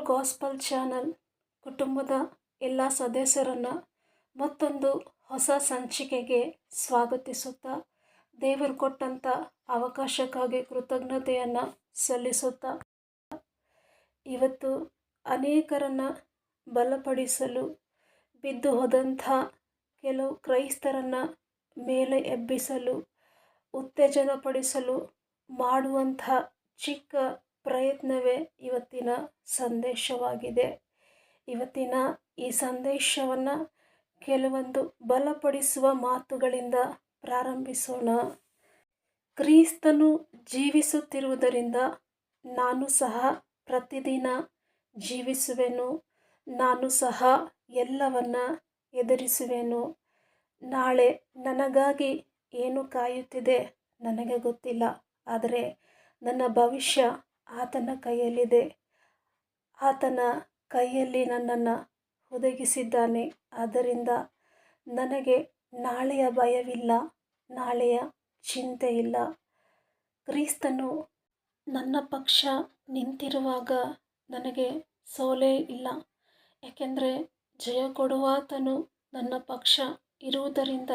Full gospel channel ಕುಟುಂಬದ ಎಲ್ಲ ಸದಸ್ಯರನ್ನು ಮತ್ತೊಂದು ಹೊಸ ಸಂಚಿಕೆಗೆ ಸ್ವಾಗತಿಸುತ್ತಾ ದೇವರು ಕೊಟ್ಟಂಥ ಅವಕಾಶಕ್ಕಾಗಿ ಕೃತಜ್ಞತೆಯನ್ನು ಸಲ್ಲಿಸುತ್ತಾ ಇವತ್ತು ಅನೇಕರನ್ನು ಬಲಪಡಿಸಲು ಬಿದ್ದು ಹೋದಂಥ ಕೆಲವು ಕ್ರೈಸ್ತರನ್ನು ಮೇಲೆ ಎಬ್ಬಿಸಲು ಉತ್ತೇಜನಪಡಿಸಲು ಮಾಡುವಂಥ ಚಿಕ್ಕ ಪ್ರಯತ್ನವೇ ಇವತ್ತಿನ ಸಂದೇಶವಾಗಿದೆ. ಇವತ್ತಿನ ಈ ಸಂದೇಶವನ್ನು ಕೆಲವೊಂದು ಬಲಪಡಿಸುವ ಮಾತುಗಳಿಂದ ಪ್ರಾರಂಭಿಸೋಣ. ಕ್ರಿಸ್ತನು ಜೀವಿಸುತ್ತಿರುವುದರಿಂದ ನಾನು ಸಹ ಪ್ರತಿದಿನ ಜೀವಿಸುವೆನು. ನಾನು ಸಹ ಎಲ್ಲವನ್ನ ಎದುರಿಸುವೆನು. ನಾಳೆ ನನಗಾಗಿ ಏನು ಕಾಯುತ್ತಿದೆ ನನಗೆ ಗೊತ್ತಿಲ್ಲ, ಆದರೆ ನನ್ನ ಭವಿಷ್ಯ ಆತನ ಕೈಯಲ್ಲಿದೆ. ಆತನ ಕೈಯಲ್ಲಿ ನನ್ನನ್ನು ಒದಗಿಸಿದ್ದಾನೆ. ಆದ್ದರಿಂದ ನನಗೆ ನಾಳೆಯ ಭಯವಿಲ್ಲ, ನಾಳೆಯ ಚಿಂತೆ ಇಲ್ಲ. ಕ್ರಿಸ್ತನು ನನ್ನ ಪಕ್ಷ ನಿಂತಿರುವಾಗ ನನಗೆ ಸೋಲೇ ಇಲ್ಲ, ಏಕೆಂದರೆ ಜಯ ಕೊಡುವಾತನು ನನ್ನ ಪಕ್ಷ ಇರುವುದರಿಂದ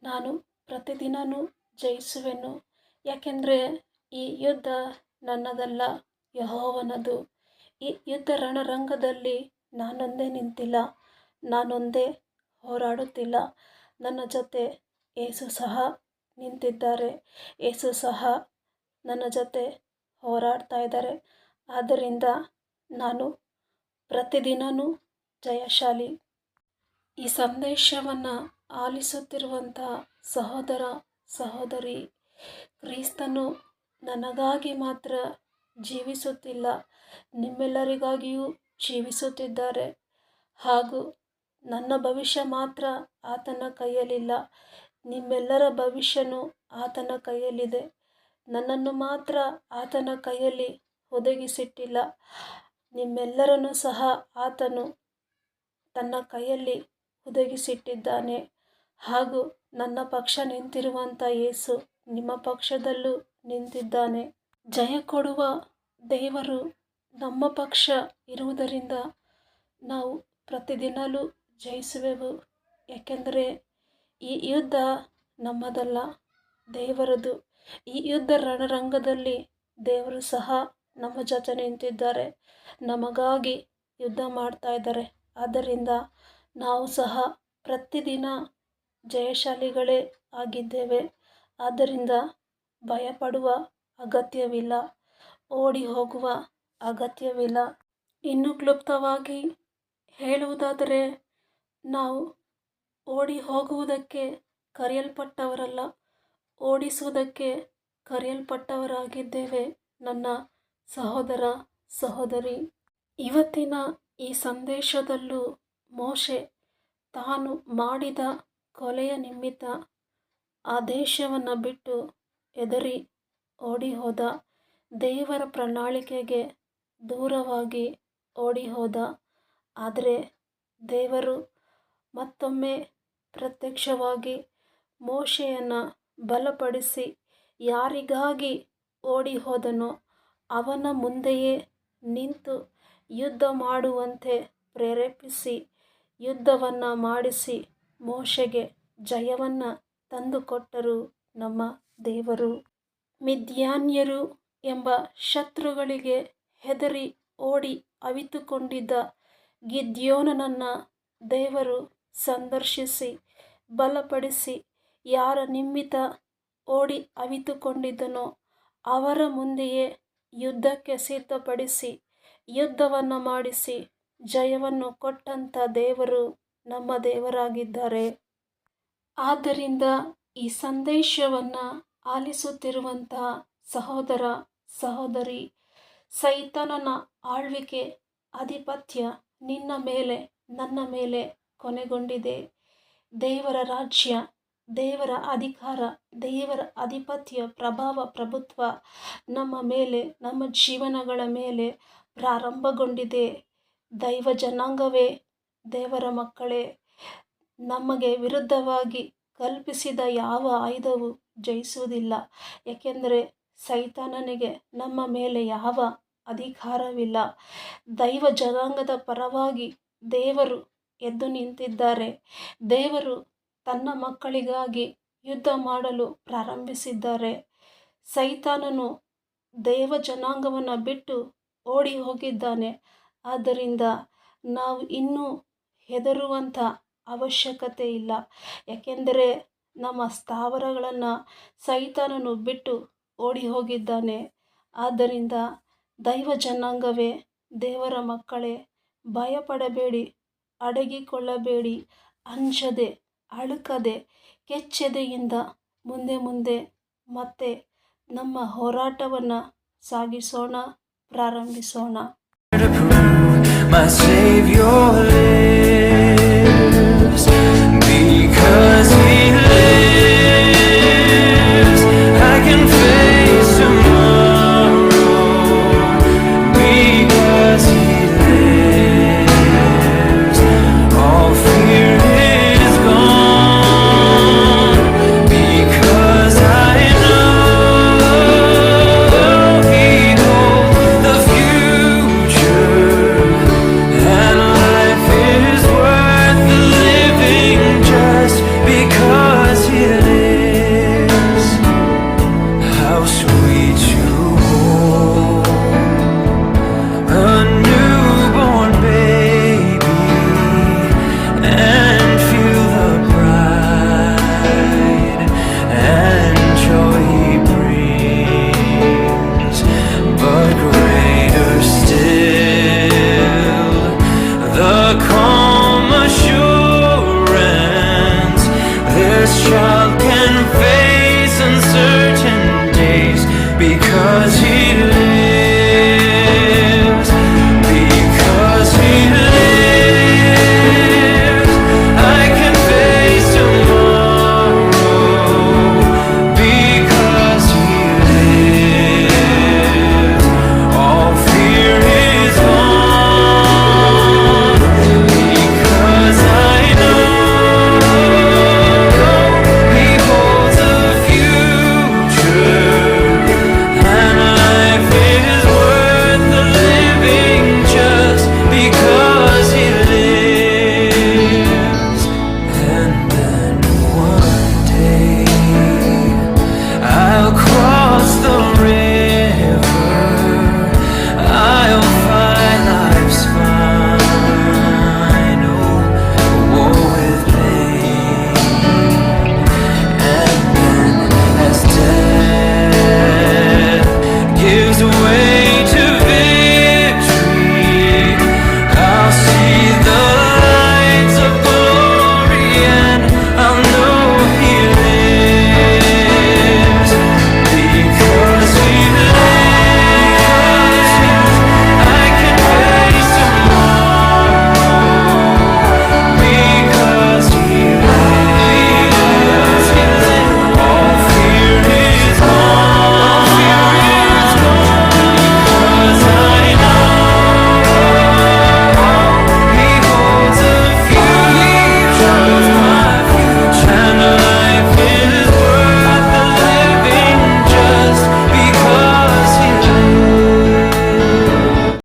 ನಾನು ಪ್ರತಿದಿನವೂ ಜಯಿಸುವೆನು. ಯಾಕೆಂದರೆ ಈ ಯುದ್ಧ ನನ್ನದಲ್ಲ, ಯೆಹೋವನದು. ಈ ಯುದ್ಧ ರಣರಂಗದಲ್ಲಿ ನಾನೊಂದೇ ನಿಂತಿಲ್ಲ, ನಾನೊಂದೇ ಹೋರಾಡುತ್ತಿಲ್ಲ. ನನ್ನ ಜೊತೆ ಯೇಸು ಸಹ ನಿಂತಿದ್ದಾರೆ. ಯೇಸು ಸಹ ನನ್ನ ಜೊತೆ ಹೋರಾಡ್ತಾ ಇದ್ದಾರೆ. ಆದ್ದರಿಂದ ನಾನು ಪ್ರತಿದಿನವೂ ಜಯಶಾಲಿ. ಈ ಸಂದೇಶವನ್ನು ಆಲಿಸುತ್ತಿರುವಂಥ ಸಹೋದರ ಸಹೋದರಿ, ಕ್ರಿಸ್ತನು ನನಗಾಗಿ ಮಾತ್ರ ಜೀವಿಸುತ್ತಿಲ್ಲ, ನಿಮ್ಮೆಲ್ಲರಿಗಾಗಿಯೂ ಜೀವಿಸುತ್ತಿದ್ದಾರೆ. ಹಾಗೂ ನನ್ನ ಭವಿಷ್ಯ ಮಾತ್ರ ಆತನ ಕೈಯಲ್ಲಿಲ್ಲ, ನಿಮ್ಮೆಲ್ಲರ ಭವಿಷ್ಯನೂ ಆತನ ಕೈಯಲ್ಲಿದೆ. ನನ್ನನ್ನು ಮಾತ್ರ ಆತನ ಕೈಯಲ್ಲಿ ಒದಗಿಸಿಟ್ಟಿಲ್ಲ, ನಿಮ್ಮೆಲ್ಲರನ್ನೂ ಸಹ ಆತನು ತನ್ನ ಕೈಯಲ್ಲಿ ಒದಗಿಸಿಟ್ಟಿದ್ದಾನೆ. ಹಾಗೂ ನನ್ನ ಪಕ್ಷ ನಿಂತಿರುವಂಥ ಯೇಸು ನಿಮ್ಮ ಪಕ್ಷದಲ್ಲೂ ನಿಂತಿದ್ದಾನೆ. ಜಯ ಕೊಡುವ ದೇವರು ನಮ್ಮ ಪಕ್ಷ ಇರುವುದರಿಂದ ನಾವು ಪ್ರತಿದಿನವೂ ಜಯಿಸುವೆವು. ಏಕೆಂದರೆ ಈ ಯುದ್ಧ ನಮ್ಮದಲ್ಲ, ದೇವರದು. ಈ ಯುದ್ಧ ರಣರಂಗದಲ್ಲಿ ದೇವರು ಸಹ ನಮ್ಮ ಜೊತೆ ನಿಂತಿದ್ದಾರೆ, ನಮಗಾಗಿ ಯುದ್ಧ ಮಾಡ್ತಾ ಇದ್ದಾರೆ. ಆದ್ದರಿಂದ ನಾವು ಸಹ ಪ್ರತಿದಿನ ಜಯಶಾಲಿಗಳೇ ಆಗಿದ್ದೇವೆ. ಆದ್ದರಿಂದ ಭಯಪಡುವ ಅಗತ್ಯವಿಲ್ಲ, ಓಡಿ ಹೋಗುವ ಅಗತ್ಯವಿಲ್ಲ. ಇನ್ನು ಕ್ಲುಪ್ತವಾಗಿ ಹೇಳುವುದಾದರೆ, ನಾವು ಓಡಿ ಹೋಗುವುದಕ್ಕೆ ಕರೆಯಲ್ಪಟ್ಟವರಲ್ಲ, ಓಡಿಸುವುದಕ್ಕೆ ಕರೆಯಲ್ಪಟ್ಟವರಾಗಿದ್ದೇವೆ. ನನ್ನ ಸಹೋದರ ಸಹೋದರಿ, ಇವತ್ತಿನ ಈ ಸಂದೇಶದಲ್ಲೂ ಮೋಶೆ ತಾನು ಮಾಡಿದ ಕೊಲೆಯ ನಿಮಿತ್ತ ಆ ದೇಶವನ್ನು ಬಿಟ್ಟು ಹೆದರಿ ಓಡಿ ಹೋದ. ದೇವರ ಪ್ರಣಾಳಿಕೆಗೆ ದೂರವಾಗಿ ಓಡಿ ಹೋದ. ಆದರೆ ದೇವರು ಮತ್ತೊಮ್ಮೆ ಪ್ರತ್ಯಕ್ಷವಾಗಿ ಮೋಶೆಯನ್ನು ಬಲಪಡಿಸಿ ಯಾರಿಗಾಗಿ ಓಡಿ ಹೋದನೋ ಅವನ ಮುಂದೆಯೇ ನಿಂತು ಯುದ್ಧ ಮಾಡುವಂತೆ ಪ್ರೇರೇಪಿಸಿ ಯುದ್ಧವನ್ನು ಮಾಡಿಸಿ ಮೋಶೆಗೆ ಜಯವನ್ನು ತಂದುಕೊಟ್ಟರು ನಮ್ಮ ದೇವರು. ಮಿದ್ಯಾನ್ಯರು ಎಂಬ ಶತ್ರುಗಳಿಗೆ ಹೆದರಿ ಓಡಿ ಅವಿತುಕೊಂಡಿದ್ದ ಗಿದ್ಯೋನನನ್ನು ದೇವರು ಸಂದರ್ಶಿಸಿ ಬಲಪಡಿಸಿ ಯಾರ ನಿಮಿತ್ತ ಓಡಿ ಅವಿತುಕೊಂಡಿದ್ದನೋ ಅವರ ಮುಂದೆಯೇ ಯುದ್ಧಕ್ಕೆ ಸಿದ್ಧಪಡಿಸಿ ಯುದ್ಧವನ್ನು ಮಾಡಿಸಿ ಜಯವನ್ನು ಕೊಟ್ಟಂಥ ದೇವರು ನಮ್ಮ ದೇವರಾಗಿದ್ದಾರೆ. ಆದ್ದರಿಂದ ಈ ಸಂದೇಶವನ್ನು ಆಲಿಸುತ್ತಿರುವಂಥ ಸಹೋದರ ಸಹೋದರಿ, ಸೈತಾನನ ಆಳ್ವಿಕೆ ಆಧಿಪತ್ಯ ನಿನ್ನ ಮೇಲೆ ನನ್ನ ಮೇಲೆ ಕೊನೆಗೊಂಡಿದೆ. ದೇವರ ರಾಜ್ಯ, ದೇವರ ಅಧಿಕಾರ, ದೇವರ ಆಧಿಪತ್ಯ, ಪ್ರಭಾವ, ಪ್ರಭುತ್ವ ನಮ್ಮ ಮೇಲೆ, ನಮ್ಮ ಜೀವನಗಳ ಮೇಲೆ ಪ್ರಾರಂಭಗೊಂಡಿದೆ. ದೈವ ಜನಾಂಗವೇ, ದೇವರ ಮಕ್ಕಳೇ, ನಮಗೆ ವಿರುದ್ಧವಾಗಿ ಕಲ್ಪಿಸಿದ ಯಾವ ಆಯುಧವೂ ಜಯಿಸುವುದಿಲ್ಲ. ಏಕೆಂದರೆ ಸೈತಾನನಿಗೆ ನಮ್ಮ ಮೇಲೆ ಯಾವ ಅಧಿಕಾರವಿಲ್ಲ. ದೈವ ಜನಾಂಗದ ಪರವಾಗಿ ದೇವರು ಎದ್ದು ನಿಂತಿದ್ದಾರೆ. ದೇವರು ತನ್ನ ಮಕ್ಕಳಿಗಾಗಿ ಯುದ್ಧ ಮಾಡಲು ಪ್ರಾರಂಭಿಸಿದ್ದಾರೆ. ಸೈತಾನನು ದೇವ ಜನಾಂಗವನ್ನು ಬಿಟ್ಟು ಓಡಿ ಹೋಗಿದ್ದಾನೆ. ಆದ್ದರಿಂದ ನಾವು ಇನ್ನೂ ಹೆದರುವಂಥ ಅವಶ್ಯಕತೆ ಇಲ್ಲ. ಯಾಕೆಂದರೆ ನಮ್ಮ ಸ್ಥಾವರಗಳನ್ನು ಸೈತಾನನು ಬಿಟ್ಟು ಓಡಿ ಹೋಗಿದ್ದಾನೆ. ಆದ್ದರಿಂದ ದೈವ ಜನಾಂಗವೇ, ದೇವರ ಮಕ್ಕಳೇ, ಭಯಪಡಬೇಡಿ, ಅಡಗಿಕೊಳ್ಳಬೇಡಿ, ಅಂಜದೆ, ಅಳುಕದೆ, ಕೆಚ್ಚೆದೆಯಿಂದ ಮುಂದೆ ಮುಂದೆ ಮತ್ತೆ ನಮ್ಮ ಹೋರಾಟವನ್ನು ಸಾಗಿಸೋಣ, ಪ್ರಾರಂಭಿಸೋಣ. My Savior lives, because He lives, I can face tomorrow, because He lives, all fear is gone, because I know He holds the future, and life is worth living just because He lives. How sweet to hold a newborn baby and feel the pride and joy He brings. But greater still, the calm assurance this child can face uncertain days because He